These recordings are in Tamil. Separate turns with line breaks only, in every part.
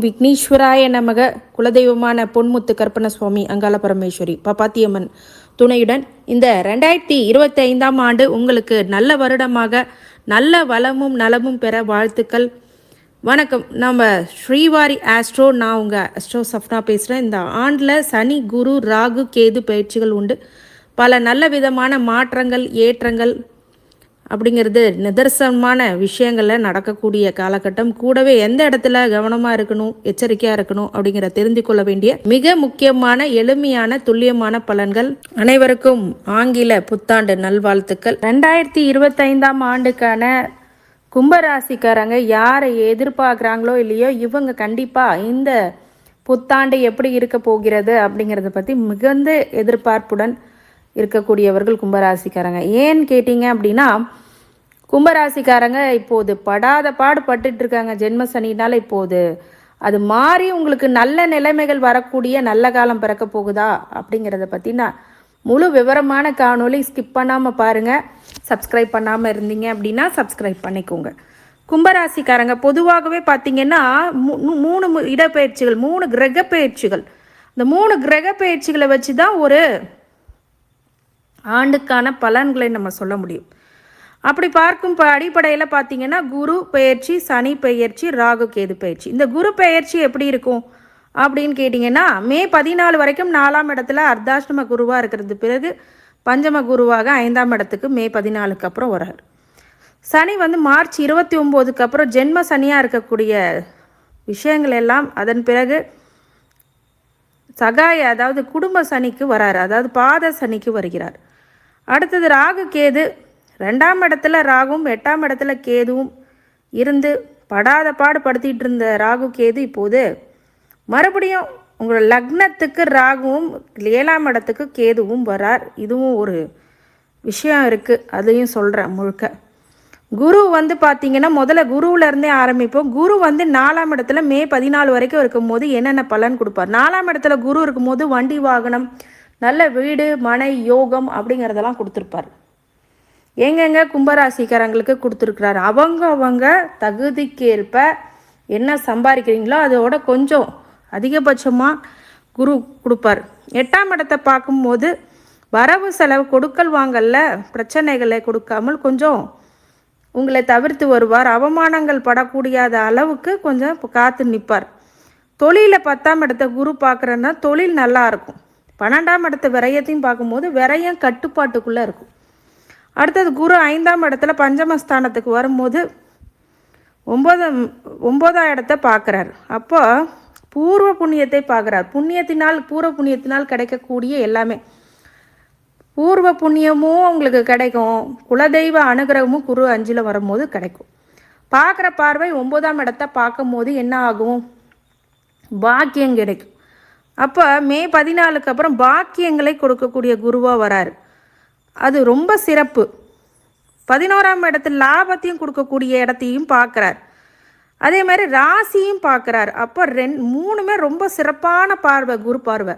விக்னேஸ்வராய நமக. குலதெய்வமான பொன்முத்து கற்பனசுவாமி அங்காள பரமேஸ்வரி பப்பாத்தியம்மன் துணையுடன் இந்த 2025ஆம் ஆண்டு உங்களுக்கு நல்ல வருடமாக நல்ல வளமும் நலமும் பெற வாழ்த்துக்கள். வணக்கம். நம்ம ஸ்ரீவாரி ஆஸ்ட்ரோ, நான் உங்கள் அஸ்ட்ரோ சஃப்னா பேசுகிறேன். இந்த ஆண்டில் சனி, குரு, ராகு, கேது பயிற்சிகள் உண்டு. பல நல்ல விதமான மாற்றங்கள், ஏற்றங்கள் அப்படிங்கிறது நிதர்சனமான விஷயங்களில் நடக்கக்கூடிய காலகட்டம். கூடவே எந்த இடத்துல கவனமாக இருக்கணும், எச்சரிக்கையாக இருக்கணும் அப்படிங்கிற தெரிந்து கொள்ள வேண்டிய மிக முக்கியமான எளிமையான துல்லியமான பலன்கள். அனைவருக்கும் ஆங்கில புத்தாண்டு நல்வாழ்த்துக்கள். 2025ஆம் ஆண்டுக்கான கும்பராசிக்காரங்க யாரை எதிர்பார்க்குறாங்களோ இல்லையோ, இவங்க கண்டிப்பாக இந்த புத்தாண்டு எப்படி இருக்க போகிறது அப்படிங்கிறத பற்றி மிகுந்த எதிர்பார்ப்புடன் இருக்கக்கூடியவர்கள் கும்பராசிக்காரங்க. ஏன்னு கேட்டிங்க அப்படின்னா, கும்பராசிக்காரங்க இப்போது படாத பாடு பட்டுட்டு இருக்காங்க ஜென்ம சனினால. இப்போது அது மாறி உங்களுக்கு நல்ல நிலைமைகள் வரக்கூடிய நல்ல காலம் பிறக்க போகுதா அப்படிங்கிறத பற்றி நான் முழு விவரமான காணொலி ஸ்கிப் பண்ணாமல் பாருங்கள். சப்ஸ்கிரைப் பண்ணாமல் இருந்தீங்க அப்படின்னா சப்ஸ்கிரைப் பண்ணிக்கோங்க. கும்பராசிக்காரங்க பொதுவாகவே பார்த்திங்கன்னா 3 இடப்பெயர்ச்சிகள், 3 கிரக பயிற்சிகள், இந்த 3 கிரக பயிற்சிகளை வச்சு தான் ஒரு ஆண்டுக்கான பலன்களை நம்ம சொல்ல முடியும். அப்படி பார்க்கும் அடிப்படையில் பார்த்திங்கன்னா குரு பெயர்ச்சி, சனி பெயர்ச்சி, ராகு கேது பயிற்சி. இந்த குரு பெயர்ச்சி எப்படி இருக்கும் அப்படின்னு கேட்டிங்கன்னா, மே 14 வரைக்கும் 4ஆம் இடத்துல அர்த்தாஷ்டம குருவாக இருக்கிறது. பிறகு பஞ்சம குருவாக 5ஆம் இடத்துக்கு மே 14க்கு அப்புறம் வர்றார். சனி மார்ச் 29க்கு அப்புறம் ஜென்ம சனியாக இருக்கக்கூடிய விஷயங்கள் எல்லாம் அதன் பிறகு சகாய, அதாவது குடும்ப சனிக்கு வராரு, அதாவது பாத சனிக்கு வருகிறார். அடுத்தது ராகு கேது, 2ஆம் இடத்துல ராகுவும் 8ஆம் இடத்துல கேதுவும் இருந்து படாத பாடுபடுத்திட்டு இருந்த ராகு கேது இப்போது மறுபடியும் உங்களோட லக்னத்துக்கு ராகுவும் 7ஆம் இடத்துக்கு கேதுவும் வரார். இதுவும் ஒரு விஷயம் இருக்குது, அதையும் சொல்கிறேன் முழுக்க. குரு பார்த்திங்கன்னா முதல்ல குருவிலேருந்தே ஆரம்பிப்போம். குரு 4ஆம் இடத்துல மே 14 வரைக்கும் இருக்கும்போது என்னென்ன பலன் கொடுப்பார். 4ஆம் இடத்துல குரு இருக்கும்போது வண்டி வாகனம், நல்ல வீடு மனை யோகம் அப்படிங்கிறதெல்லாம் கொடுத்துருப்பார். எங்கெங்க கும்பராசிக்காரங்களுக்கு கொடுத்துருக்குறாரு. அவங்க தகுதிக்கேற்ப என்ன சம்பாதிக்கிறீங்களோ அதோட கொஞ்சம் அதிகபட்சமாக குரு கொடுப்பார். 8ஆம் இடத்தை பார்க்கும்போது வரவு செலவு கொடுக்கல் வாங்கல பிரச்சனைகளை கொடுக்காமல் கொஞ்சம் உங்களை தவிர்த்து வருவார். அவமானங்கள் படக்கூடியாத அளவுக்கு கொஞ்சம் காத்து நிற்பார். தொழிலில் 10ஆம் இடத்தை குரு பார்க்குறேன்னா தொழில் நல்லா இருக்கும். 12ஆம் இடத்த விரயத்தையும் பார்க்கும்போது விரயம் கட்டுப்பாட்டுக்குள்ளே இருக்கும். அடுத்தது குரு 5ஆம் இடத்துல பஞ்சமஸ்தானத்துக்கு வரும்போது 9ஆம் இடத்தை பார்க்குறாரு. அப்போ பூர்வ புண்ணியத்தை பார்க்குறார். பூர்வ புண்ணியத்தினால் கிடைக்கக்கூடிய எல்லாமே பூர்வ புண்ணியமும் உங்களுக்கு கிடைக்கும். குலதெய்வ அனுகிரகமும் குரு 5ல் வரும்போது கிடைக்கும். பார்க்குற பார்வை 9ஆம் இடத்தை பார்க்கும் போது என்ன ஆகும், பாக்கியம் கிடைக்கும். அப்போ மே 14க்கு அப்புறம் பாக்கியங்களை கொடுக்கக்கூடிய குருவாக வராரு. அது ரொம்ப சிறப்பு. 11ஆம் இடத்துல லாபத்தையும் கொடுக்கக்கூடிய இடத்தையும் பார்க்குறார். அதே மாதிரி ராசியும் பார்க்குறார். அப்போ 3மே ரொம்ப சிறப்பான பார்வை, குரு பார்வை.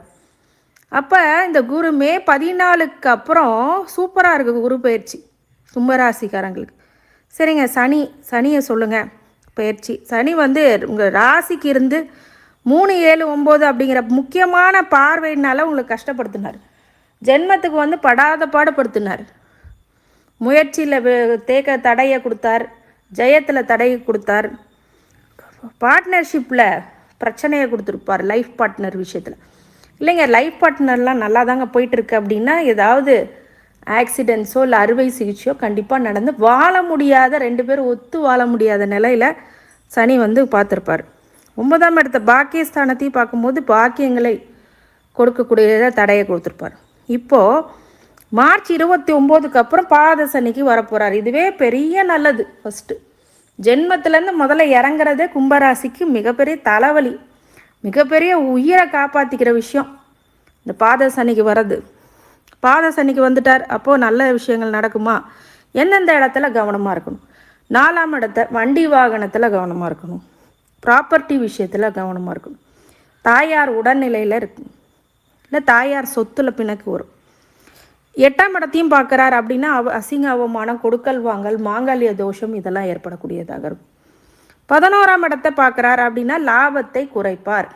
அப்போ இந்த குரு மே 14க்கு அப்புறம் சூப்பராக இருக்குது குரு பயிற்சி கும்பராசிக்காரங்களுக்கு. சரிங்க, சனியை சொல்லுங்கள். பயிற்சி சனி உங்கள் ராசிக்கு இருந்து 3, 7, 9 அப்படிங்கிற முக்கியமான பார்வையினால உங்களுக்கு கஷ்டப்படுத்தினார். ஜென்மத்துக்கு படாத பாடுபடுத்தினார். முயற்சியில் தடையை கொடுத்தார், ஜெயத்தில் தடையை கொடுத்தார், பார்ட்னர்ஷிப்பில் பிரச்சனையை கொடுத்துருப்பார். லைஃப் பார்ட்னர் விஷயத்தில் இல்லைங்க, லைஃப் பார்ட்னர்லாம் நல்லா தாங்க போயிட்டுருக்கு அப்படின்னா ஏதாவது ஆக்சிடென்ட்ஸோ இல்லை அறுவை சிகிச்சையோ கண்டிப்பாக நடந்து வாழ முடியாத 2 பேரும் ஒத்து வாழ முடியாத நிலையில் சனி பார்த்துருப்பார். 9ஆம் இடத்த பாக்கியஸ்தானத்தையும் பார்க்கும்போது பாக்கியங்களை கொடுக்கக்கூடிய தடையை கொடுத்துருப்பார். இப்போது மார்ச் 29க்கு அப்புறம் பாத சனிக்கு வரப்போகிறார். இதுவே பெரிய நல்லது. ஃபஸ்ட்டு ஜென்மத்திலேருந்து முதல்ல இறங்குறதே கும்பராசிக்கு மிகப்பெரிய தலைவலி, மிகப்பெரிய உயிரை காப்பாற்றிக்கிற விஷயம் இந்த பாத சனிக்கு வர்றது. பாத சனிக்கு வந்துட்டார். அப்போது நல்ல விஷயங்கள் நடக்குமா? எந்தெந்த இடத்துல கவனமாக இருக்கணும்? 4ஆம் இடத்த வண்டி வாகனத்தில் கவனமாக இருக்கணும். ப்ராப்பர்ட்டி விஷயத்தில் கவனமாக இருக்கணும். தாயார் உடல்நிலையில் இருக்கும், இல்லை தாயார் சொத்தில் பிணக்கு வரும். 8ஆம் இடத்தையும் பார்க்குறார் அப்படின்னா அசிங்க அவமானம், கொடுக்கல் வாங்கல், மாங்கல்ய தோஷம் இதெல்லாம் ஏற்படக்கூடியதாக இருக்கும். 11ஆம் இடத்தை பார்க்குறார் அப்படின்னா லாபத்தை குறைப்பார்,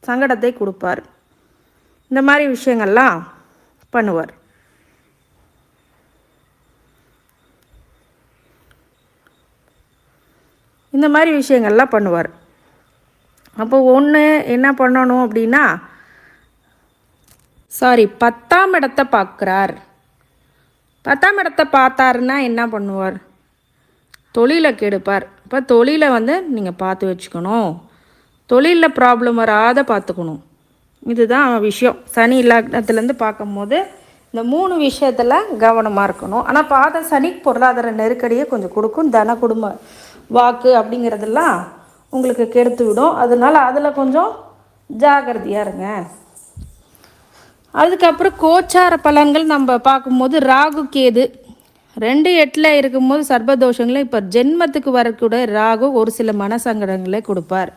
சங்கடத்தை கொடுப்பார், இந்த மாதிரி விஷயங்கள்லாம் பண்ணுவார். இந்த மாதிரி விஷயங்கள்லாம் பண்ணுவார். அப்போ ஒன்று என்ன பண்ணணும் அப்படின்னா, 10ஆம் இடத்தை பார்க்குறார். 10ஆம் இடத்தை பார்த்தாருன்னா என்ன பண்ணுவார்? தொழிலை கெடுப்பார். இப்போ தொழிலை நீங்கள் பார்த்து வச்சுக்கணும், தொழிலில் ப்ராப்ளம் வராத பார்த்துக்கணும். இதுதான் விஷயம். சனி லக்னத்துலேருந்து பார்க்கும்போது இந்த 3 விஷயத்தில் கவனமாக இருக்கணும். ஆனால் பாத சனி பொருளாதார நெருக்கடியை கொஞ்சம் கொடுக்கும், தன குடும்ப வாக்கு அப்படிங்கிறதெல்லாம் உங்களுக்கு கெடுத்து விடும். அதனால் அதில் கொஞ்சம் ஜாகிரதையாக இருங்க. அதுக்கப்புறம் கோச்சார பலன்கள் நம்ம பார்க்கும்போது ராகு கேது 2-8 இருக்கும்போது சர்பதோஷங்களை இப்போ ஜென்மத்துக்கு வரக்கூடிய ராகு ஒரு சில மனசங்கடங்களை கொடுப்பார்.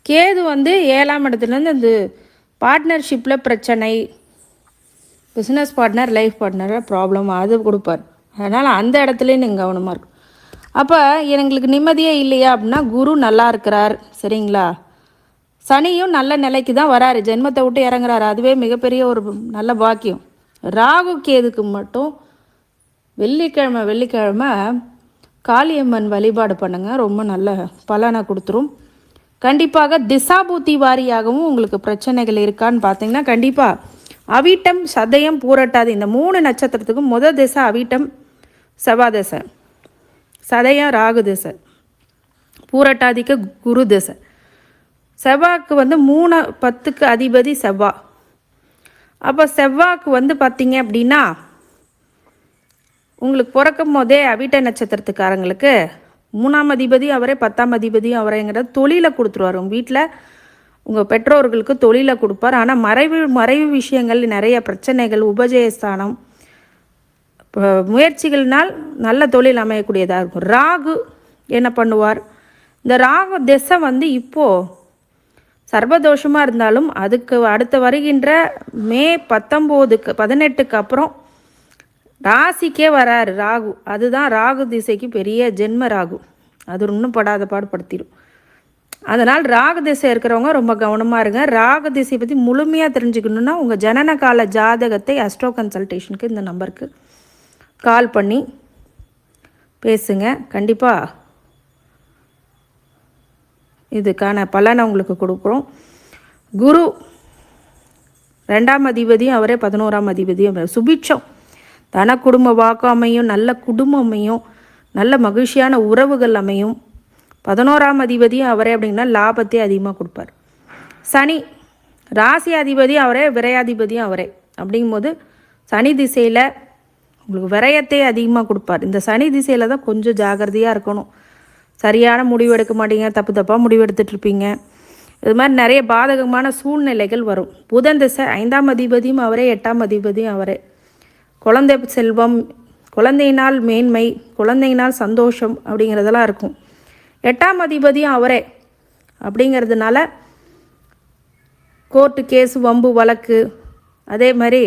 கேது 7ஆம் இடத்துலேருந்து இந்த பார்ட்னர்ஷிப்பில் பிரச்சனை, பிஸ்னஸ் பார்ட்னர் லைஃப் பார்ட்னரில் ப்ராப்ளம் அது கொடுப்பார். அதனால் அந்த இடத்துலையும் நீங்கள் கவனமாக இருக்கும். அப்போ எங்களுக்கு நிம்மதியே இல்லையா அப்படின்னா குரு நல்லா இருக்கிறார், சரிங்களா? சனியும் நல்ல நிலைக்கு தான் வராரு, ஜென்மத்தை விட்டு இறங்குறாரு, அதுவே மிகப்பெரிய ஒரு நல்ல பாக்கியம். ராகு கேதுக்கு மட்டும் வெள்ளிக்கிழமை காளியம்மன் வழிபாடு பண்ணுங்கள், ரொம்ப நல்ல பலனை கொடுத்துரும். கண்டிப்பாக திசாபூத்தி வாரியாகவும் உங்களுக்கு பிரச்சனைகள் இருக்கான்னு பார்த்தீங்கன்னா கண்டிப்பாக அவிட்டம் சதயம் பூரட்டாது இந்த 3 நட்சத்திரத்துக்கும் முதல் திசை அவிட்டம் செவ்வாய் திசை, சதயம் ராகு திசை, பூரட்டாதிக்கு குரு திசை. செவ்வாய்க்கு 3-10க்கு அதிபதி செவ்வாய். அப்போ செவ்வாய்க்கு பார்த்தீங்க அப்படின்னா உங்களுக்கு பிறக்கும் போதே அவிட்ட நட்சத்திரத்துக்காரங்களுக்கு 3ஆம் அதிபதி அவரே 10ஆம் அதிபதியும் அவரைங்கிறத தொழிலை கொடுத்துருவார். உங்கள் வீட்டில் உங்கள் பெற்றோர்களுக்கு தொழிலை கொடுப்பார். ஆனால் மறைவு விஷயங்கள் நிறைய பிரச்சனைகள், உபஜயஸ்தானம், முயற்சிகள்னால் நல்ல தொழில் அமையக்கூடியதாக இருக்கும். ராகு என்ன பண்ணுவார்? இந்த ராகு திசை இப்போது சர்வதோஷமாக இருந்தாலும் அதுக்கு அடுத்த வருகின்ற மே 18க்கு அப்புறம் ராசிக்கே வராரு ராகு. அதுதான் ராகு திசைக்கு பெரிய ஜென்ம ராகு, அது இன்னும் படாத பாடுபடுத்திடும். அதனால் ராகு திசை இருக்கிறவங்க ரொம்ப கவனமாக இருங்க. ராகு திசையை பற்றி முழுமையாக தெரிஞ்சுக்கணுன்னா உங்கள் ஜனன கால ஜாதகத்தை அஸ்ட்ரோ கன்சல்டேஷனுக்கு இந்த நம்பருக்கு கால் பண்ணி பேசுங்க. கண்டிப்பாக இதுக்கான பலனை உங்களுக்கு கொடுக்குறோம். குரு 2ஆம் அதிபதியும் அவரே 11ஆம் அதிபதியும் சுபிட்சம், தன குடும்ப வாக்கு அமையும், நல்ல குடும்பம் அமையும், நல்ல மகிழ்ச்சியான உறவுகள் அமையும். 11ஆம் அதிபதியும் அவரே அப்படின்னா லாபத்தை அதிகமாக கொடுப்பார். சனி ராசி அதிபதியும் அவரே, விரையாதிபதியும் அவரே. அப்படிங்கும்போது சனி திசையில் உங்களுக்கு விரயத்தை அதிகமாக கொடுப்பார். இந்த சனி திசையில் தான் கொஞ்சம் ஜாகிரதையாக இருக்கணும். சரியான முடிவு எடுக்க மாட்டீங்க, தப்பாக முடிவு எடுத்துகிட்ருப்பீங்க. இது மாதிரி நிறைய பாதகமான சூழ்நிலைகள் வரும். புதன் திசை 5ஆம் அதிபதியும் அவரே, 8ஆம் அதிபதியும் அவரே. குழந்தை செல்வம், குழந்தையினால் மேன்மை, குழந்தையினால் சந்தோஷம் அப்படிங்கிறதெல்லாம் இருக்கும். 8ஆம் அதிபதியும் அவரே அப்படிங்கிறதுனால கோர்ட்டு கேஸு, வம்பு வழக்கு, அதே மாதிரி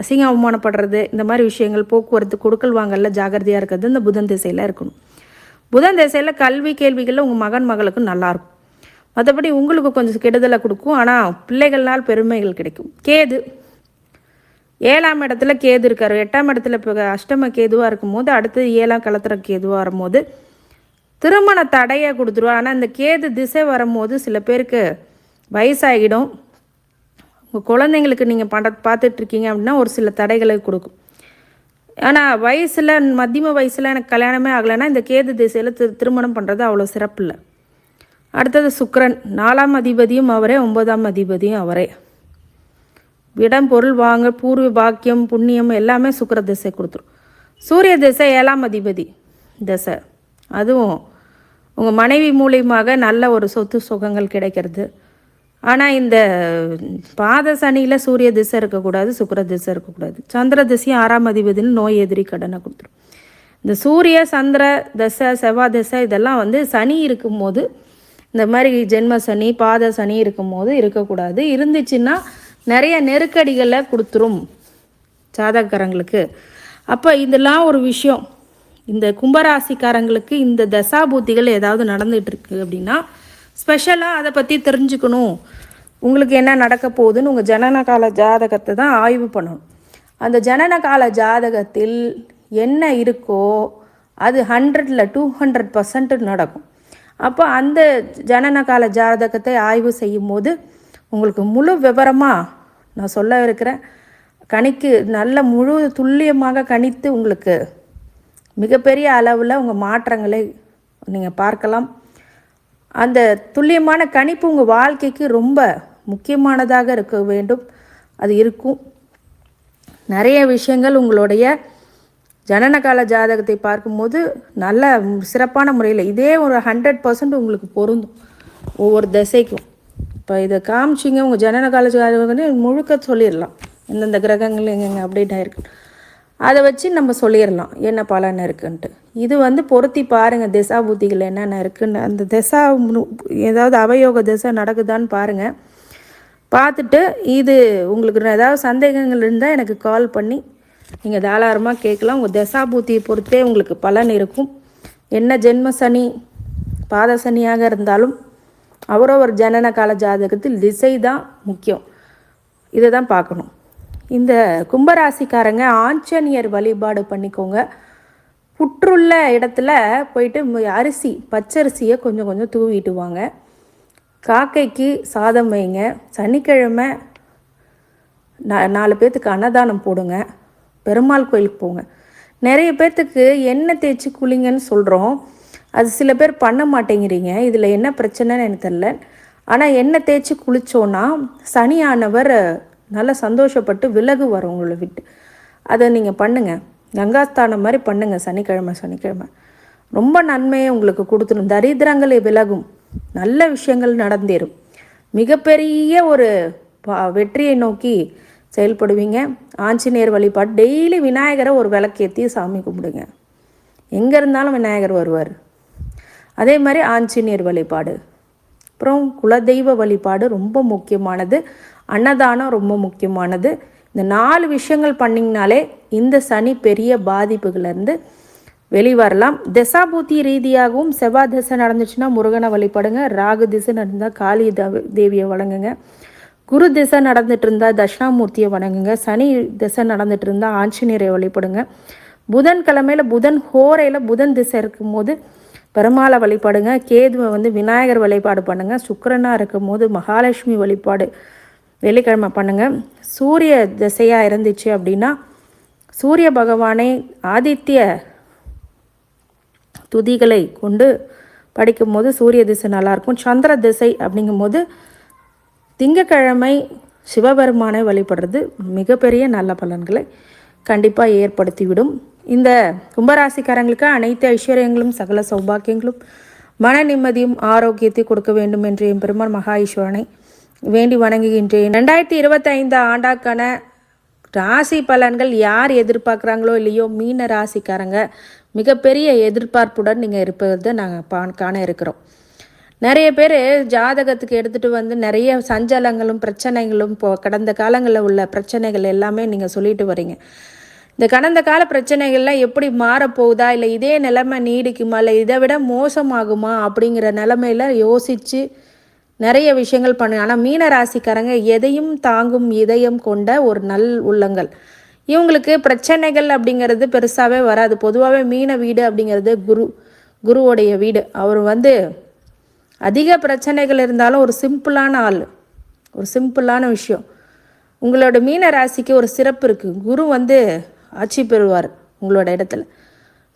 அசிங்க அவமானப்படுறது, இந்த மாதிரி விஷயங்கள், போக்குவரத்து, கொடுக்கல் வாங்கல ஜாகிரதையாக இருக்கிறது இந்த புதன் திசையில் இருக்கணும். புதன் திசையில் கல்வி கேள்விகளில் உங்கள் மகன் மகளுக்கும் நல்லாயிருக்கும். மற்றபடி உங்களுக்கு கொஞ்சம் கெடுதலை கொடுக்கும், ஆனால் பிள்ளைகள்னால் பெருமைகள் கிடைக்கும். கேது 7ஆம் இடத்துல கேது இருக்கார். 8ஆம் இடத்துல இப்போ அஷ்டம கேதுவாக இருக்கும்போது அடுத்தது 7ஆம் களத்திர கேதுவாக வரும்போது திருமண தடையை கொடுத்துருவார். ஆனால் இந்த கேது திசை வரும்போது சில பேருக்கு வயசாகிடும். உங்கள் குழந்தைங்களுக்கு நீங்கள் பார்த்துட்ருக்கீங்க அப்படின்னா ஒரு சில தடைகளை கொடுக்கும். ஆனால் வயசில் மத்தியம வயசில் எனக்கு கல்யாணமே ஆகலைன்னா இந்த கேது திசையில் திருமணம் பண்ணுறது அவ்வளோ சிறப்பு இல்லை. அடுத்தது சுக்கிரன் 4ஆம் அதிபதியும் அவரே, 9ஆம் அதிபதியும் அவரே. இடம் பொருள் வாங்க, பூர்வ பாக்கியம், புண்ணியம் எல்லாமே சுக்கிர திசை கொடுத்துரும். சூரிய திசை 7ஆம் அதிபதி திசை, அதுவும் உங்கள் மனைவி மூலியமாக நல்ல ஒரு சொத்து சுகங்கள் கிடைக்கிறது. ஆனால் இந்த பாத சனியில் சூரிய திசை இருக்கக்கூடாது, சுக்கிர திசை இருக்கக்கூடாது. சந்திர திசையும் 6ஆம் அதிபதினு நோய் எதிரி கடனை கொடுத்துரும். இந்த சூரிய சந்திர தசை, செவ்வாய் திசை இதெல்லாம் சனி இருக்கும்போது, இந்த மாதிரி ஜென்ம சனி, பாத சனி இருக்கும்போது இருக்கக்கூடாது. இருந்துச்சுன்னா நிறைய நெருக்கடிகளை கொடுத்துரும் ஜாதகக்காரங்களுக்கு. அப்போ இதெல்லாம் ஒரு விஷயம். இந்த கும்பராசிக்காரங்களுக்கு இந்த தசாபூத்திகள் ஏதாவது நடந்துகிட்டு இருக்கு அப்படின்னா ஸ்பெஷலாக அதை பற்றி தெரிஞ்சுக்கணும், உங்களுக்கு என்ன நடக்க போகுதுன்னு உங்கள் ஜனன கால ஜாதகத்தை தான் ஆய்வு பண்ணணும். அந்த ஜனன கால ஜாதகத்தில் என்ன இருக்கோ அது 100ல் 200% நடக்கும். அப்போ அந்த ஜனன கால ஜாதகத்தை ஆய்வு செய்யும் போது உங்களுக்கு முழு விவரமாக நான் சொல்ல இருக்கிறேன். நல்ல முழு துல்லியமாக கணித்து உங்களுக்கு மிகப்பெரிய அளவில் உங்கள் மாற்றங்களை நீங்கள் பார்க்கலாம். அந்த துல்லியமான கணிப்பு உங்கள் வாழ்க்கைக்கு ரொம்ப முக்கியமானதாக இருக்க வேண்டும். அது இருக்கும். நிறைய விஷயங்கள் உங்களுடைய ஜனனகால ஜாதகத்தை பார்க்கும்போது நல்ல சிறப்பான முறையில் இதே ஒரு 100% உங்களுக்கு பொருந்தும் ஒவ்வொரு திசைக்கும். இப்போ இதை காமிச்சிங்க உங்கள் ஜனனகால ஜாதகம் முழுக்க சொல்லிடலாம், எந்தெந்த கிரகங்கள் எங்கெங்கே அப்டேட் ஆகிருக்கு அதை வச்சு நம்ம சொல்லிடலாம் என்ன பலன் இருக்குன்ட்டு. இது பொருத்தி பாருங்கள் திசா புத்திகள் என்னென்ன இருக்குன்னு. அந்த திசா ஏதாவது அவயோக திசை நடக்குதான்னு பாருங்கள். பார்த்துட்டு இது உங்களுக்கு ஏதாவது சந்தேகங்கள் இருந்தால் எனக்கு கால் பண்ணி நீங்கள் தாராளமாக கேட்கலாம். உங்கள் தசாபூத்தியை பொறுத்தே உங்களுக்கு பலன் இருக்கும். என்ன ஜென்ம சனி பாத சனியாக இருந்தாலும் அவரவர் ஜனன கால ஜாதகத்தில் திசை தான் முக்கியம். இதை தான் பார்க்கணும். இந்த கும்பராசிக்காரங்க ஆஞ்சநேயர் வழிபாடு பண்ணிக்கோங்க. புற்றுள்ள இடத்துல போயிட்டு அரிசி பச்சரிசியை கொஞ்சம் கொஞ்சம் தூவிட்டு வாங்க. காக்கைக்கு சாதம் வைங்க. சனிக்கிழமை 4 பேர்த்துக்கு அன்னதானம் போடுங்க. பெருமாள் கோயிலுக்கு போங்க. நிறைய பேர்த்துக்கு எண்ணெய் தேய்ச்சி குளிங்கன்னு சொல்கிறோம், அது சில பேர் பண்ண மாட்டேங்கிறீங்க. இதில் என்ன பிரச்சனைன்னு எனக்கு தெரியல. ஆனால் எண்ணெய் தேய்ச்சி குளித்தோன்னா சனியானவர் நல்லா சந்தோஷப்பட்டு விலகுவார் உங்களை விட்டு. அதை நீங்கள் பண்ணுங்கள். கங்காஸ்தானம் மாதிரி பண்ணுங்கள். சனிக்கிழமை ரொம்ப நன்மையை உங்களுக்கு கொடுத்துடும். தரித்திரங்களை விலகும். நல்ல விஷயங்கள் நடந்தேறும். மிகப்பெரிய ஒரு வெற்றியை நோக்கி செயல்படுவீங்க. ஆஞ்சநேயர் வழிபாடு டெய்லி விநாயகரை ஒரு விளக்கேற்றி சாமி கும்பிடுங்க. எங்கே இருந்தாலும் விநாயகர் வருவார். அதே மாதிரி ஆஞ்சநேயர் வழிபாடு, அப்புறம் குலதெய்வ வழிபாடு ரொம்ப முக்கியமானது. அன்னதானம் ரொம்ப முக்கியமானது. இந்த 4 விஷயங்கள் பண்ணிங்கனாலே இந்த சனி பெரிய பாதிப்புகள்லேருந்து வெளிவரலாம். தசாபூத்தி ரீதியாகவும் செவ்வாய் திசை நடந்துச்சுன்னா முருகனை வழிபடுங்க. ராகு திசை நடந்தால் காளி தேவியை வணங்குங்க. குரு திசை நடந்துட்டு இருந்தால் தட்சிணாமூர்த்தியை வணங்குங்க. சனி திசை நடந்துட்டு இருந்தால் ஆஞ்சநேயரை வழிபடுங்க. புதன்கிழமையில் புதன் ஹோரையில் புதன் திசை இருக்கும்போது பெருமாளை வழிபாடுங்க. கேதுவை விநாயகர் வழிபாடு பண்ணுங்கள். சுக்கிரனாக இருக்கும் போது மகாலட்சுமி வழிபாடு வெள்ளிக்கிழமை பண்ணுங்கள். சூரிய திசையாக இருந்துச்சு அப்படின்னா சூரிய பகவானை ஆதித்ய துதிகளை கொண்டு படிக்கும்போது சூரிய திசை நல்லாயிருக்கும். சந்திர திசை அப்படிங்கும்போது திங்கக்கிழமை சிவபெருமானை வழிபடுறது மிகப்பெரிய நல்ல பலன்களை கண்டிப்பாக ஏற்படுத்திவிடும். இந்த கும்பராசிக்காரங்களுக்கு அனைத்து ஐஸ்வர்யங்களும் சகல சௌபாக்கியங்களும் மன நிம்மதியும் ஆரோக்கியத்தை கொடுக்க வேண்டும் என்று என் பெருமாள் மகா ஈஸ்வரனை வேண்டி வணங்குகின்றேன். 2025 ஆண்டாக்கான ராசி பலன்கள் யார் எதிர்பார்க்குறாங்களோ இல்லையோ மீன ராசிக்காரங்க மிகப்பெரிய எதிர்பார்ப்புடன் நீங்கள் இருப்பதை நாங்கள் காண இருக்கிறோம். நிறைய பேர் ஜாதகத்துக்கு எடுத்துகிட்டு நிறைய சஞ்சலங்களும் பிரச்சனைகளும் கடந்த காலங்களில் உள்ள பிரச்சனைகள் எல்லாமே நீங்கள் சொல்லிட்டு வரீங்க. இந்த கடந்த கால பிரச்சனைகள்லாம் எப்படி மாறப்போகுதா, இல்லை இதே நிலைமை நீடிக்குமா, இல்லை இதை விட மோசமாகுமா அப்படிங்கிற நிலைமையில் யோசித்து நிறைய விஷயங்கள் பண்ணுங்க. ஆனால் மீன ராசிக்காரங்க எதையும் தாங்கும் இதயம் கொண்ட ஒரு நல் உள்ளங்கள். இவங்களுக்கு பிரச்சனைகள் அப்படிங்கிறது பெருசாகவே வராது. பொதுவாகவே மீன வீடு அப்படிங்கிறது குருவோடைய வீடு. அவர் அதிக பிரச்சனைகள் இருந்தாலும் ஒரு சிம்பிளான ஆள், ஒரு சிம்பிளான விஷயம். உங்களோட மீன ராசிக்கு ஒரு சிறப்பு இருக்குது. குரு ஆட்சி பெறுவார் உங்களோட இடத்துல.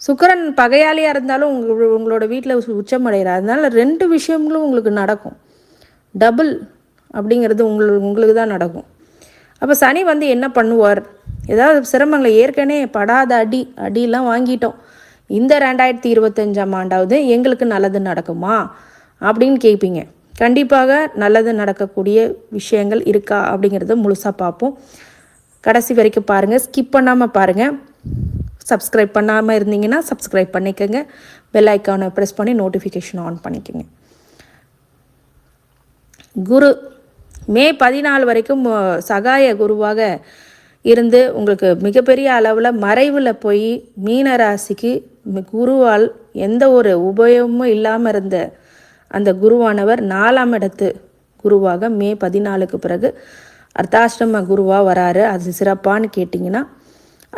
சுக்கிரன் பகையாளியாக இருந்தாலும் உங்களோட வீட்டில் உச்சமடைகிறார். அதனால 2 விஷயங்களும் உங்களுக்கு நடக்கும். டபுள் அப்படிங்கிறது உங்களுக்கு தான் நடக்கும். அப்போ சனி என்ன பண்ணுவார், ஏதாவது சிரமங்களை ஏற்கனவே படாத அடியெல்லாம் வாங்கிட்டோம், இந்த 2025ஆம் ஆண்டாவது எங்களுக்கு நல்லது நடக்குமா அப்படின்னு கேட்பீங்க. கண்டிப்பாக நல்லது நடக்கக்கூடிய விஷயங்கள் இருக்கா அப்படிங்கிறத முழுசாக பார்ப்போம். கடைசி வரைக்கும் பாருங்கள், ஸ்கிப் பண்ணாமல் பாருங்கள். சப்ஸ்கிரைப் பண்ணாமல் இருந்தீங்கன்னா சப்ஸ்கிரைப் பண்ணிக்கோங்க. பெல் ஐக்கானை ப்ரெஸ் பண்ணி நோட்டிஃபிகேஷன் ஆன் பண்ணிக்கோங்க. குரு மே 14 வரைக்கும் சகாய குருவாக இருந்து உங்களுக்கு மிகப்பெரிய அளவில் மறைவில் போய் மீன ராசிக்கு குருவால் எந்த ஒரு உபயோகமும் இல்லாமல் இருந்த அந்த குருவானவர் 4ஆம் இடத்து குருவாக மே 14க்கு பிறகு அர்த்தாஷ்டம குருவாக வராரு. அது சிறப்பான்னு கேட்டிங்கன்னா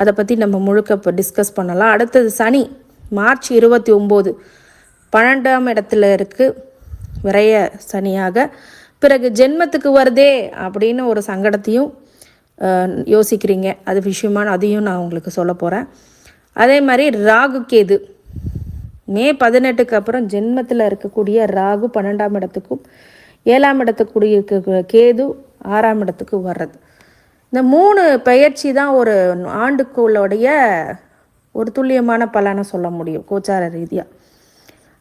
அதை பற்றி நம்ம முழுக்க இப்போ டிஸ்கஸ் பண்ணலாம். அடுத்தது சனி மார்ச் 29 12ஆம் இடத்துல இருக்குது விரைய சனியாக. பிறகு ஜென்மத்துக்கு வருதே அப்படின்னு ஒரு சங்கடத்தையும் யோசிக்கிறீங்க. அது விஷயமான அதையும் நான் உங்களுக்கு சொல்ல போகிறேன். அதே மாதிரி ராகு கேது மே 18க்கு அப்புறம் ஜென்மத்தில் இருக்கக்கூடிய ராகு 12ஆம் இடத்துக்கும் 7ஆம் இடத்துக்குரிய கேது 6ஆம் இடத்துக்கு வர்றது. இந்த 3 பெயர்ச்சி தான் ஒரு ஆண்டுக்குள்ளுடைய ஒரு துல்லியமான பலனை சொல்ல முடியும் கோச்சார ரீதியாக.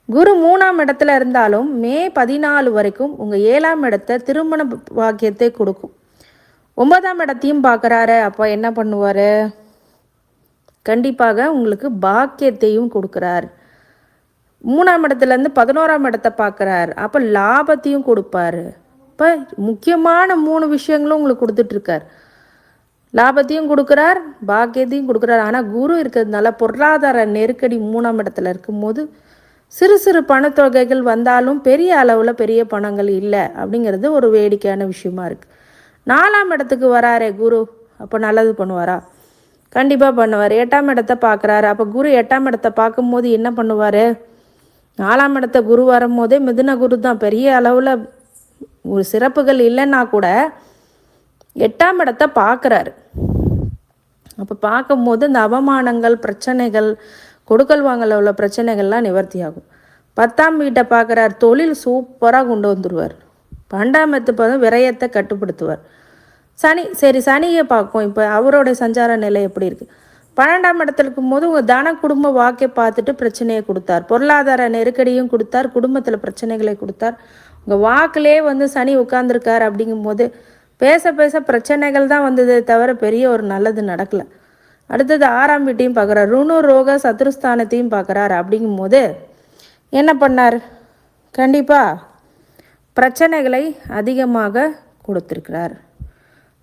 குரு 3ஆம் இடத்துல இருந்தாலும் மே 14 வரைக்கும் உங்கள் 7ஆம் இடத்தை திருமண பாக்கியத்தை கொடுக்கும். 9ஆம் இடத்தையும் பார்க்குறாரு. அப்போ என்ன பண்ணுவார்? கண்டிப்பாக உங்களுக்கு பாக்கியத்தையும் கொடுக்குறார். 3ஆம் இடத்துலேருந்து 11ஆம் இடத்தை பார்க்குறார். அப்போ லாபத்தையும் கொடுப்பார். இப்போ முக்கியமான 3 விஷயங்களும் உங்களுக்கு கொடுத்துட்ருக்கார். லாபத்தையும் கொடுக்குறார், பாக்கியத்தையும் கொடுக்குறார். ஆனால் குரு இருக்கிறதுனால பொருளாதார நெருக்கடி 3ஆம் இடத்துல இருக்கும்போது சிறு சிறு பணத்தொகைகள் வந்தாலும் பெரிய அளவில் பெரிய பணங்கள் இல்லை அப்படிங்கிறது ஒரு வேடிக்கையான விஷயமா இருக்குது. 4ஆம் இடத்துக்கு வராரே குரு, அப்போ நல்லது பண்ணுவாரா? கண்டிப்பாக பண்ணுவார். 8ஆம் இடத்தை பார்க்குறாரு. அப்போ குரு 8ஆம் இடத்தை பார்க்கும்போது என்ன பண்ணுவார்? 4ஆம் இடத்தை குரு வரும்போதே மிதுன குரு தான். பெரிய அளவில் ஒரு சிறப்புகள் இல்லைன்னா கூட 8ஆம் இடத்தை பார்க்குறாரு. அப்போ பார்க்கும்போது இந்த அவமானங்கள், பிரச்சனைகள், கொடுக்கல் வாங்கல உள்ள பிரச்சனைகள்லாம் நிவர்த்தி ஆகும். 10ஆம் வீட்டை பார்க்குறார். தொழில் சூப்பராக கொண்டு வந்துடுவார். 12ஆம் இடத்து விரயத்தை கட்டுப்படுத்துவார். சனியை பார்க்கும். இப்போ அவருடைய சஞ்சார நிலை எப்படி இருக்குது? 12ஆம் இடத்துல இருக்கும்போது உங்கள் தன குடும்ப வாக்கை பார்த்துட்டு பிரச்சனையை கொடுத்தார். பொருளாதார நெருக்கடியும் கொடுத்தார், குடும்பத்தில் பிரச்சனைகளை கொடுத்தார். உங்கள் வாக்கிலே சனி உட்கார்ந்துருக்கார். அப்படிங்கும்போது பேச பேச பிரச்சனைகள் தான் வந்ததே தவிர பெரிய ஒரு நல்லது நடக்கலை. அடுத்தது 6ஆம் வீட்டையும் பார்க்குறார். ருணு ரோக சத்ருஸ்தானத்தையும் பார்க்குறார். அப்படிங்கும்போது என்ன பண்ணார்? கண்டிப்பாக பிரச்சனைகளை அதிகமாக கொடுத்துருக்கிறார்.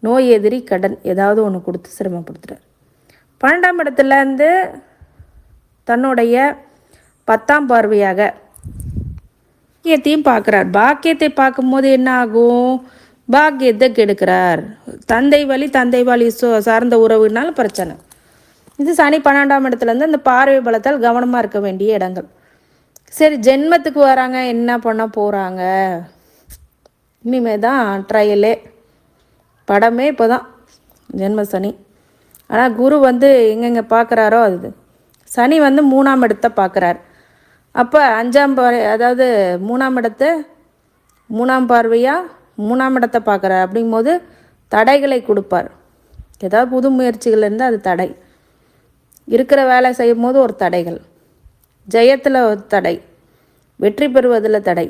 நோய் எதிரி கடன் ஏதாவது ஒன்று கொடுத்து சிரமப்படுத்துகிறார். 12ஆம் இடத்துலேருந்து தன்னுடைய 10ஆம் பார்வையாக பாக்கியத்தையும் பார்க்குறார். பாக்கியத்தை பார்க்கும்போது என்ன ஆகும்? பாக்கியத்தை கெடுக்கிறார். தந்தை வழி சார்ந்த உறவுனால பிரச்சனை. இது சனி 12ஆம் இடத்துலேருந்து அந்த பார்வை பலத்தால் கவனமாக இருக்க வேண்டிய இடங்கள். சரி, ஜென்மத்துக்கு வராங்க, என்ன பண்ண போகிறாங்க? இனிமே தான் ட்ரையலே, படமே இப்போ தான் ஜென்ம சனி. ஆனால் குரு எங்கெங்கே பார்க்குறாரோ அது சனி 3ஆம் இடத்தை பார்க்குறார். அப்போ 5ஆம் பார்வை, அதாவது 3ஆம் இடத்தை 3ஆம் பார்வையாக 3ஆம் இடத்தை பார்க்குறார். அப்படிங்கும்போது தடைகளை கொடுப்பார். ஏதாவது புது முயற்சிகள் இருந்தால் அது தடை, இருக்கிற வேலை செய்யும் போது ஒரு தடைகள், ஜெயத்தில் ஒரு தடை, வெற்றி பெறுவதில் தடை.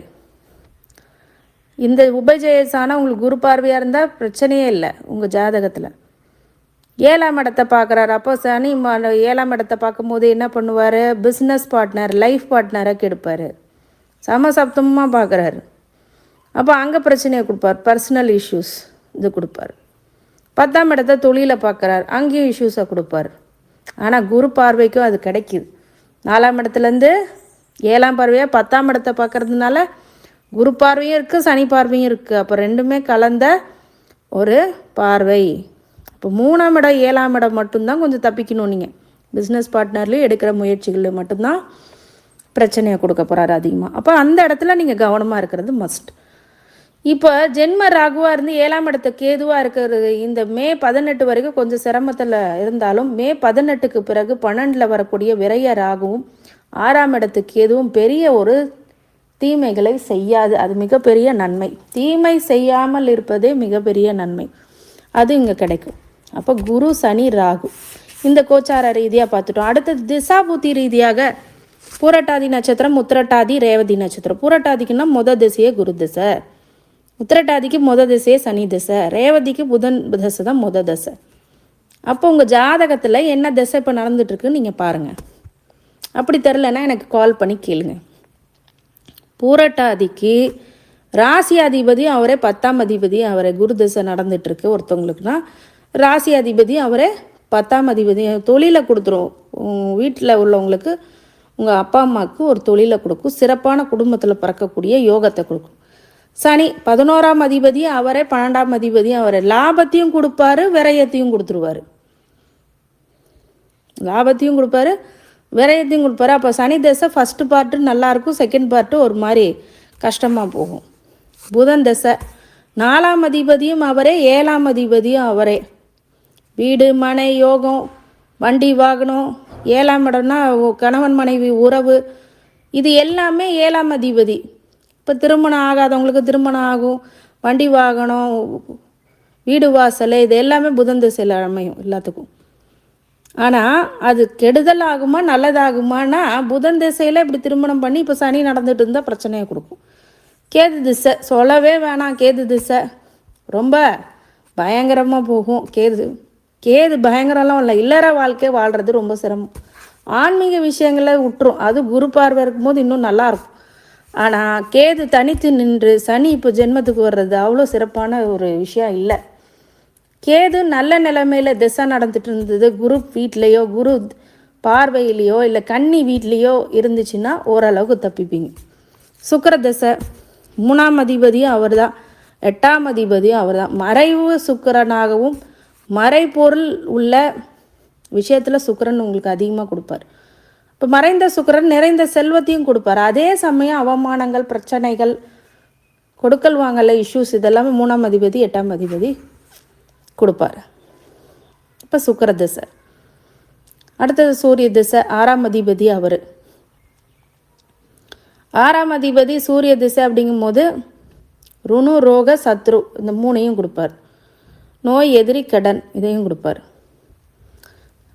இந்த உபஜெயசான உங்களுக்கு குரு பார்வையாக இருந்தால் பிரச்சனையே இல்லை உங்கள் ஜாதகத்தில். 7ஆம் இடத்தை பார்க்குறாரு. அப்போ சனி 7ஆம் இடத்தை பார்க்கும்போது என்ன பண்ணுவார்? பிஸ்னஸ் பார்ட்னர், லைஃப் பார்ட்னரை கெடுப்பார். சமசப்தமாக பார்க்குறாரு. அப்போ அங்கே பிரச்சனையை கொடுப்பார். பர்சனல் இஷ்யூஸ் இது கொடுப்பார். 10ஆம் இடத்தை தொழிலை பார்க்குறாரு. அங்கேயும் இஷ்யூஸை கொடுப்பார். ஆனால் குரு பார்வைக்கும் அது கிடைக்கிது. 4ஆம் இடத்துலேருந்து 7ஆம் பார்வையாக 10ஆம் இடத்தை பார்க்குறதுனால குரு பார்வையும் இருக்குது, சனி பார்வையும் இருக்குது. அப்போ ரெண்டுமே கலந்த ஒரு பார்வை. இப்போ 3ஆம் இடம் 7ஆம் இடம் மட்டும்தான் கொஞ்சம் தப்பிக்கணும். நீங்கள் பிஸ்னஸ் பார்ட்னர்லேயும் எடுக்கிற முயற்சிகளில் மட்டும்தான் பிரச்சனையை கொடுக்க போகிறாரு அதிகமாக. அப்போ அந்த இடத்துல நீங்கள் கவனமாக இருக்கிறது மஸ்ட். இப்போ ஜென்ம ராகுவாக இருந்து 7ஆம் இடத்த கேதுவாக இருக்கிறது இந்த மே 18 வரைக்கும் கொஞ்சம் சிரமத்தில் இருந்தாலும் மே 18க்கு பிறகு 12ல் வரக்கூடிய விரைய ராகுவும் 6ஆம் இடத்து கேதுவும் பெரிய ஒரு தீமைகளை செய்யாது. அது மிகப்பெரிய நன்மை. தீமை செய்யாமல் இருப்பதே மிகப்பெரிய நன்மை. அது இங்கே கிடைக்கும். அப்போ குரு சனி ராகு இந்த கோச்சார ரீதியாக பார்த்துட்டோம். அடுத்தது திசாபுத்தி ரீதியாக பூரட்டாதி நட்சத்திரம், உத்திரட்டாதி, ரேவதி நட்சத்திரம். பூரட்டாதிக்குன்னா திசையே குரு திசை, உத்திரட்டாதிக்கு திசையே சனி திசை, ரேவதிக்கு புதன் திசை தான் திசை. அப்போ உங்கள் ஜாதகத்தில் என்ன திசை இப்போ நடந்துட்டுருக்குன்னு நீங்கள் பாருங்கள். அப்படி தெரிலன்னா எனக்கு கால் பண்ணி கேளுங்க. பூரட்டாதிக்கு ராசி அதிபதியும் அவரே 10ஆம் அதிபதியும் அவரே குரு திசை நடந்துகிட்ருக்கு ஒருத்தவங்களுக்குனா, ராசி அதிபதி அவரே 10ஆம் அதிபதி, தொழிலை கொடுத்துரும். வீட்டில் உள்ளவங்களுக்கு உங்கள் அப்பா அம்மாவுக்கு ஒரு தொழிலை கொடுக்கும், சிறப்பான குடும்பத்தில் பிறக்கக்கூடிய யோகத்தை கொடுக்கும். சனி 11ஆம் அதிபதி அவரே 12ஆம் அதிபதி அவரே லாபத்தையும் கொடுப்பாரு, விரயத்தையும் கொடுத்துருவார். லாபத்தையும் கொடுப்பாரு, விரயத்தையும் கொடுப்பாரு. அப்போ சனி தசை ஃபஸ்ட்டு பார்ட்டு நல்லாயிருக்கும், செகண்ட் பார்ட்டு ஒரு மாதிரி கஷ்டமாக போகும். புதன் தசை 4ஆம் அதிபதியும் அவரே 7ஆம் அதிபதியும் அவரே. வீடு மனை யோகம், வண்டி வாகனம், 7ஆம் இடம்னா கணவன் மனைவி உறவு, இது எல்லாமே 7ஆம் அதிபதி. இப்போ திருமணம் ஆகாதவங்களுக்கு திருமணம் ஆகும், வண்டி வாகனம், வீடு வாசல், இது எல்லாமே புதன் திசையில் அமையும் எல்லாத்துக்கும். ஆனால் அது கெடுதல் ஆகுமா நல்லதாகுமானா, புதன் திசையில் இப்படி திருமணம் பண்ணி இப்போ சனி நடந்துட்டு இருந்தால் பிரச்சனையை கொடுக்கும். கேது திசை சொல்லவே வேணாம், கேது திசை ரொம்ப பயங்கரமாக போகும். கேது பயங்கரம்லாம் இல்லை, இல்லற வாழ்க்கை வாழ்கிறது ரொம்ப சிரமம். ஆன்மீக விஷயங்களை விட்டுரும், அது குரு பார்வை இருக்கும்போது இன்னும் நல்லாயிருக்கும். ஆனால் கேது தனித்து நின்று சனி இப்போ ஜென்மத்துக்கு வர்றது அவ்வளோ சிறப்பான ஒரு விஷயம் இல்லை. கேது நல்ல நிலைமையில் திசை நடந்துட்டு இருந்தது, குரு வீட்லேயோ குரு பார்வையிலையோ இல்லை கன்னி வீட்லேயோ இருந்துச்சுன்னா ஓரளவுக்கு தப்பிப்பீங்க. சுக்கிர திசை 3ஆம் அதிபதியும் அவர் தான், 8ஆம் அதிபதியும் அவர் தான். மறைவு சுக்கிரனாகவும் மறைபொருள் உள்ள விஷயத்தில் சுக்கிரன் உங்களுக்கு அதிகமாக கொடுப்பார். இப்போ மறைந்த சுக்கிரன் நிறைந்த செல்வத்தையும் கொடுப்பார். அதே சமயம் அவமானங்கள், பிரச்சனைகள், கொடுக்கல் வாங்கல இஷ்யூஸ் இதெல்லாமே 3ஆம் அதிபதி 8ஆம் அதிபதி கொடுப்பார். இப்போ சுக்கிர திசை. அடுத்தது சூரிய திசை 6ஆம் அதிபதி அவர். 6ஆம் அதிபதி சூரிய திசை அப்படிங்கும்போது ருணு ரோக சத்ரு இந்த 3ஐயும் கொடுப்பார். நோய் எதிரி கடன் இதையும் கொடுப்பார்.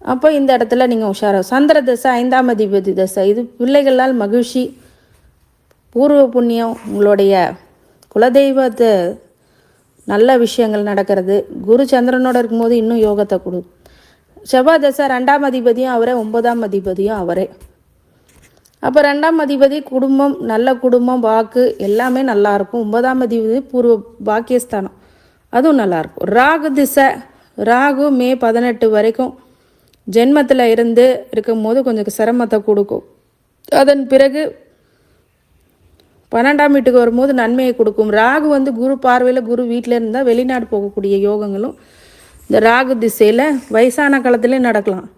அப்போ இந்த இடத்துல நீங்கள் உஷாராக. சந்திர தசை 5ஆம் அதிபதி தசை, இது பிள்ளைகளால் மகிழ்ச்சி, பூர்வ புண்ணியம், உங்களுடைய குலதெய்வத்தை நல்ல விஷயங்கள் நடக்கிறது. குரு சந்திரனோட இருக்கும்போது இன்னும் யோகத்தை கொடு. செவ்வாய் தசை 2ஆம் அதிபதியும் அவரே, 9ஆம் அதிபதியும் அவரே. அப்போ 2ஆம் அதிபதி குடும்பம், நல்ல குடும்பம், வாக்கு எல்லாமே நல்லாயிருக்கும். 9ஆம் அதிபதி பூர்வ பாக்கியஸ்தானம், அதுவும் நல்லாயிருக்கும். ராகு திசை, ராகு மே 18 வரைக்கும் ஜென்மத்தில் இருந்து இருக்கும்போது கொஞ்சம் சிரமத்தை கொடுக்கும். அதன் பிறகு 12ஆம் வீட்டுக்கு வரும்போது நன்மையை கொடுக்கும். ராகு குரு பார்வையில் குரு வீட்டில் இருந்தால் வெளிநாடு போகக்கூடிய யோகங்களும் இந்த ராகு திசையில் வயசான காலத்துலேயே நடக்கலாம்.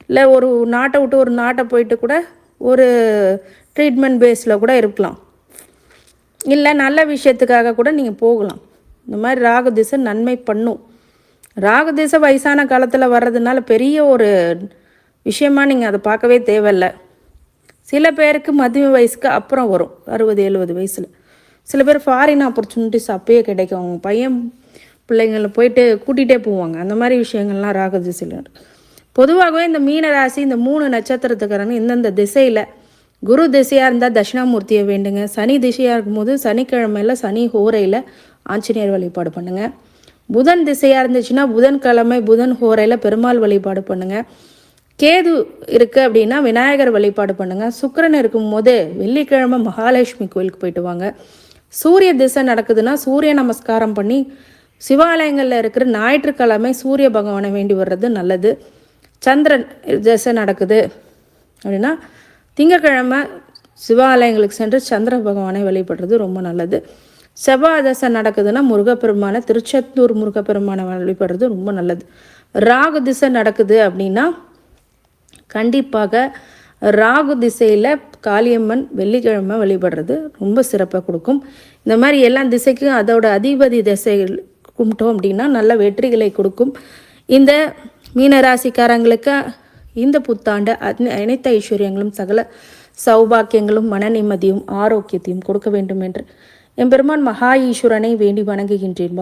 இல்லை ஒரு நாட்டை விட்டு ஒரு நாட்டை போயிட்டு கூட ஒரு ட்ரீட்மெண்ட் பேஸில் கூட இருக்கலாம். இல்லை நல்ல விஷயத்துக்காக கூட நீங்கள் போகலாம். இந்த மாதிரி ராகு திசை நன்மை பண்ணும். ராகு திசை வயசான காலத்தில் வர்றதுனால பெரிய ஒரு விஷயமா நீங்கள் அதை பார்க்கவே தேவையில்லை. சில பேருக்கு மதிய வயசுக்கு அப்புறம் வரும், 60-70 வயசில். சில பேர் ஃபாரின் ஆப்பர்ச்சுனிட்டிஸ் அப்பயே கிடைக்கும், அவங்க பையன் பிள்ளைங்களை போயிட்டு கூட்டிகிட்டே போவாங்க. அந்த மாதிரி விஷயங்கள்லாம் ராகு திசையில். பொதுவாகவே இந்த மீன ராசி இந்த 3 நட்சத்திரத்துக்காரங்க இந்தந்த திசையில், குரு திசையாக இருந்தால் தட்சிணாமூர்த்தியை வேண்டுங்க. சனி திசையாக இருக்கும்போது சனிக்கிழமையில் சனி ஹோரையில் ஆஞ்சநேயர் வழிபாடு பண்ணுங்கள். புதன் திசையாக இருந்துச்சுன்னா புதன்கிழமை புதன் ஹோரையில் பெருமாள் வழிபாடு பண்ணுங்கள். கேது இருக்குது அப்படின்னா விநாயகர் வழிபாடு பண்ணுங்கள். சுக்கிரன் இருக்கும்போது வெள்ளிக்கிழமை மகாலட்சுமி கோயிலுக்கு போயிட்டு வாங்க. சூரிய திசை நடக்குதுன்னா சூரிய நமஸ்காரம் பண்ணி சிவாலயங்களில் இருக்கிற ஞாயிற்றுக்கிழமை சூரிய பகவானை வேண்டி வர்றது நல்லது. சந்திரன் திசை நடக்குது அப்படின்னா திங்கக்கிழமை சிவாலயங்களுக்கு சென்று சந்திர பகவானை வழிபடுறது ரொம்ப நல்லது. செவ்வாய் தசை நடக்குதுன்னா முருகப்பெருமானை, திருச்செந்தூர் முருகப்பெருமானை வழிபடுறது ரொம்ப நல்லது. ராகு திசை நடக்குது அப்படின்னா கண்டிப்பாக ராகு திசையில் காளியம்மன் வெள்ளிக்கிழமை வழிபடுறது ரொம்ப சிறப்பாக கொடுக்கும். இந்த மாதிரி எல்லா திசைக்கும் அதோட அதிபதி திசைகள் கும்பிட்டோம் அப்படின்னா நல்ல வெற்றிகளை கொடுக்கும். இந்த மீனராசிக்காரங்களுக்கு இந்த புத்தாண்டு அனைத்து ஐஸ்வர்யங்களும் சகல சௌபாக்கியங்களும் மன நிம்மதியும் ஆரோக்கியத்தையும் கொடுக்க வேண்டும் என்று எம்பெருமான் மகா ஈஸ்வரனை வேண்டி வணங்குகின்றேன்.